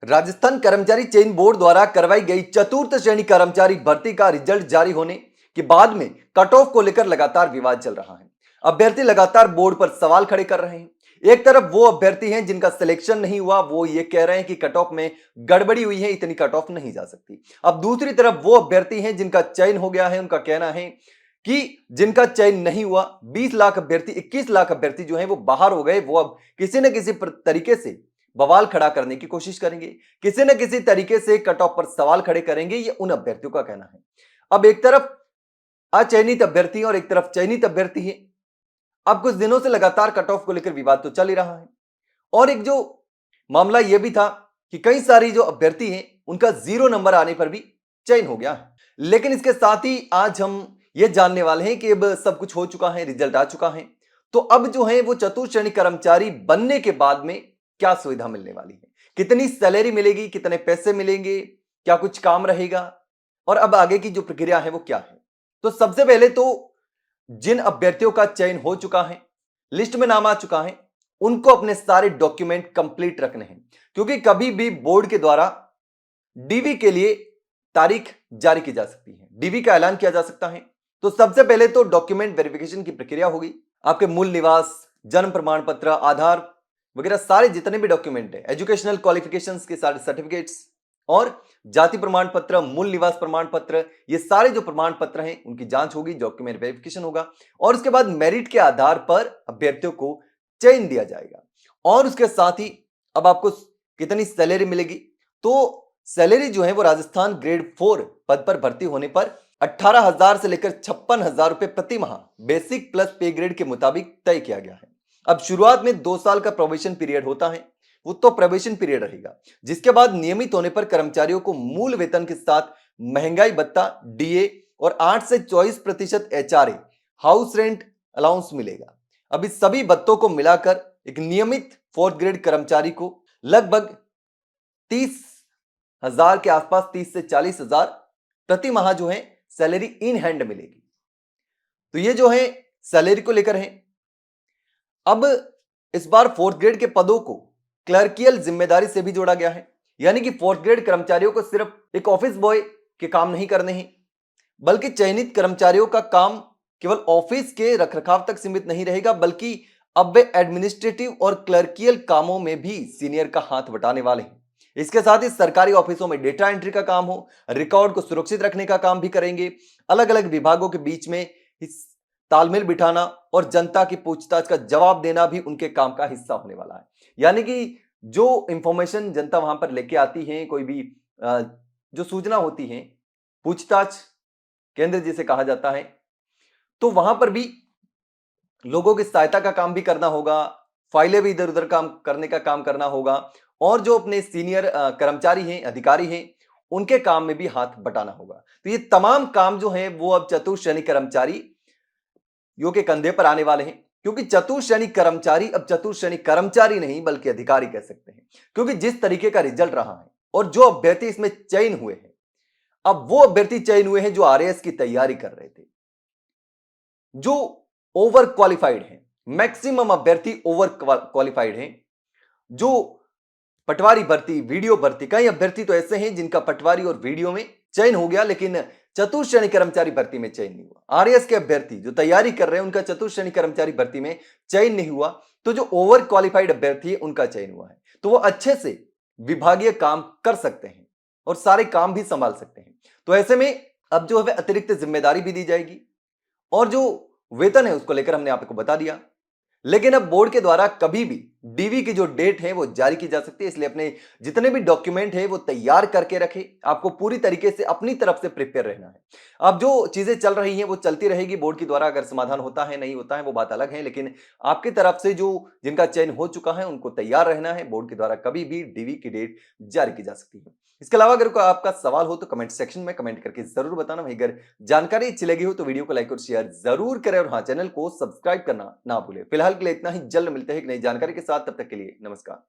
राजस्थान कर्मचारी चयन बोर्ड द्वारा करवाई गई चतुर्थ श्रेणी कर्मचारी भर्ती का रिजल्ट जारी होने के बाद में कट ऑफ को लेकर लगातार विवाद चल रहा है। अभ्यर्थी लगातार बोर्ड पर सवाल खड़े कर रहे हैं। एक तरफ वो अभ्यर्थी हैं जिनका सिलेक्शन नहीं हुआ, वो ये कह रहे हैं कि कट ऑफ में गड़बड़ी हुई है, इतनी कट ऑफ नहीं जा सकती। अब दूसरी तरफ वो अभ्यर्थी हैं जिनका चयन हो गया है, उनका कहना है कि जिनका चयन नहीं हुआ 20 लाख अभ्यर्थी, 21 लाख अभ्यर्थी जो हैं वो बाहर हो गए, वो अब किसी न किसी तरीके से बवाल खड़ा करने की कोशिश करेंगे, किसी न किसी तरीके से कट ऑफ पर सवाल खड़े करेंगे, ये उन अभ्यर्थियों का कहना है। अब एक तरफ अचयनित अभ्यर्थी और एक तरफ चयनित अभ्यर्थी है। अब कुछ दिनों से लगातार कट ऑफ को लेकर विवाद तो चल ही रहा है और एक जो मामला यह भी था कि कई सारी जो अभ्यर्थी हैं उनका 0 नंबर आने पर भी चयन हो गया है। लेकिन इसके साथ ही आज हम ये जानने वाले हैं कि अब सब कुछ हो चुका है, रिजल्ट आ चुका है, तो अब जो है वो चतुर्थ श्रेणी कर्मचारी बनने के बाद में क्या सुविधा मिलने वाली है, कितनी सैलरी मिलेगी, कितने पैसे मिलेंगे, क्या कुछ काम रहेगा और अब आगे की जो प्रक्रिया है वो क्या है। तो सबसे पहले तो जिन अभ्यर्थियों का चयन हो चुका है, लिस्ट में नाम आ चुका है, उनको अपने सारे डॉक्यूमेंट कंप्लीट रखने हैं, क्योंकि कभी भी बोर्ड के द्वारा डीवी के लिए तारीख जारी की जा सकती है, डीवी का ऐलान किया जा सकता है। तो सबसे पहले तो डॉक्यूमेंट वेरिफिकेशन की प्रक्रिया होगी। आपके मूल निवास, जन्म प्रमाण पत्र, आधार वगैरह सारे जितने भी डॉक्यूमेंट है, एजुकेशनल क्वालिफिकेशंस के सारे सर्टिफिकेट्स और जाति प्रमाण पत्र, मूल निवास प्रमाण पत्र, ये सारे जो प्रमाण पत्र हैं उनकी जांच होगी, डॉक्यूमेंट वेरिफिकेशन होगा और उसके बाद मेरिट के आधार पर अभ्यर्थियों को चयन दिया जाएगा। और उसके साथ ही अब आपको कितनी सैलरी मिलेगी, तो सैलरी जो है वो राजस्थान ग्रेड 4 पद पर भर्ती होने पर 18,000 से लेकर 56,000 रुपए प्रति माह बेसिक प्लस पे ग्रेड के मुताबिक तय किया गया है। अब शुरुआत में 2 साल का प्रोबेशन पीरियड होता है, वो तो प्रोबेशन पीरियड रहेगा, जिसके बाद नियमित होने पर कर्मचारियों को मूल वेतन के साथ महंगाई भत्ता, डीए और 8 से 24% एचआरए हाउस रेंट अलाउंस मिलेगा। अब इस सभी भत्तों को मिलाकर एक नियमित 4th ग्रेड कर्मचारी को लगभग 30,000 के आसपास, 30 से 40,000 प्रति माह जो है सैलरी इन हैंड मिलेगी। तो ये जो है सैलरी को लेकर है। अब इस बार 4th ग्रेड के पदों को क्लर्कियल जिम्मेदारी से भी जोड़ा गया है, यानी कि 4th ग्रेड कर्मचारियों को सिर्फ एक ऑफिस बॉय के काम नहीं करने हैं, बल्कि चयनित कर्मचारियों का काम केवल ऑफिस के रखरखाव तक सीमित नहीं रहेगा, बल्कि अब वे एडमिनिस्ट्रेटिव और क्लर्कियल कामों में भी सीनियर का हाथ बटाने वाले हैं। इसके साथ ही सरकारी ऑफिसों में डेटा एंट्री का काम हो, रिकॉर्ड को सुरक्षित रखने का काम भी करेंगे, अलग अलग विभागों के बीच में तालमेल बिठाना और जनता की पूछताछ का जवाब देना भी उनके काम का हिस्सा होने वाला है। यानी कि जो इंफॉर्मेशन जनता वहां पर लेके आती है, कोई भी जो सूचना होती है, पूछताछ केंद्र जिसे कहा जाता है, तो वहां पर भी लोगों की सहायता का काम भी करना होगा, फाइलें भी इधर उधर काम करने का काम करना होगा और जो अपने सीनियर कर्मचारी हैं, अधिकारी हैं, उनके काम में भी हाथ बटाना होगा। तो ये तमाम काम जो हैं वो अब चतुर्थ श्रेणी कर्मचारी के कंधे पर आने वाले हैं, क्योंकि चतुर्थ श्रेणी कर्मचारी अब चतुर्थ श्रेणी कर्मचारी नहीं बल्कि अधिकारी कह सकते हैं, क्योंकि जिस तरीके का रिजल्ट रहा है और जो अभ्यर्थी इसमें चयन हुए हैं, अब वो अभ्यर्थी चयन हुए हैं जो आरएएस की तैयारी कर रहे थे, जो ओवर क्वालिफाइड हैं, मैक्सिमम अभ्यर्थी ओवर क्वालिफाइड हैं, जो पटवारी भर्ती, वीडियो भर्ती, कई अभ्यर्थी तो ऐसे हैं जिनका पटवारी और वीडियो में चयन हो गया, लेकिन चतुर्थ श्रेणी कर्मचारी भर्ती में चयन नहीं हुआ। आरएएस के अभ्यर्थी जो तैयारी कर रहे हैं उनका चतुर्थ श्रेणी कर्मचारी भर्ती में चयन नहीं हुआ, तो जो ओवर क्वालिफाइड अभ्यर्थी है उनका चयन हुआ है, तो वो अच्छे से विभागीय काम कर सकते हैं और सारे काम भी संभाल सकते हैं। तो ऐसे में अब जो है अतिरिक्त जिम्मेदारी भी दी जाएगी और जो वेतन है उसको लेकर हमने आपको बता दिया। लेकिन अब बोर्ड के द्वारा कभी भी डीवी की जो डेट है वो जारी की जा सकती है, इसलिए अपने जितने भी डॉक्यूमेंट है वो तैयार करके रखें। आपको पूरी तरीके से अपनी तरफ से प्रिपेयर रहना है। अब जो चीजें चल रही हैं वो चलती रहेगी, बोर्ड के द्वारा अगर समाधान होता है नहीं होता है वो बात अलग है, लेकिन आपकी तरफ से जो जिनका चयन हो चुका है उनको तैयार रहना है। बोर्ड के द्वारा कभी भी डीवी की डेट जारी की जा सकती है। इसके अलावा अगर कोई आपका सवाल हो तो कमेंट सेक्शन में कमेंट करके जरूर बताना। वहीं अगर जानकारी अच्छी लगी हो तो वीडियो को लाइक और शेयर जरूर करें और हाँ, चैनल को सब्सक्राइब करना ना भूलें। फिलहाल के लिए इतना ही, जल्द मिलते हैं एक नई जानकारी के साथ, तब तक के लिए नमस्कार।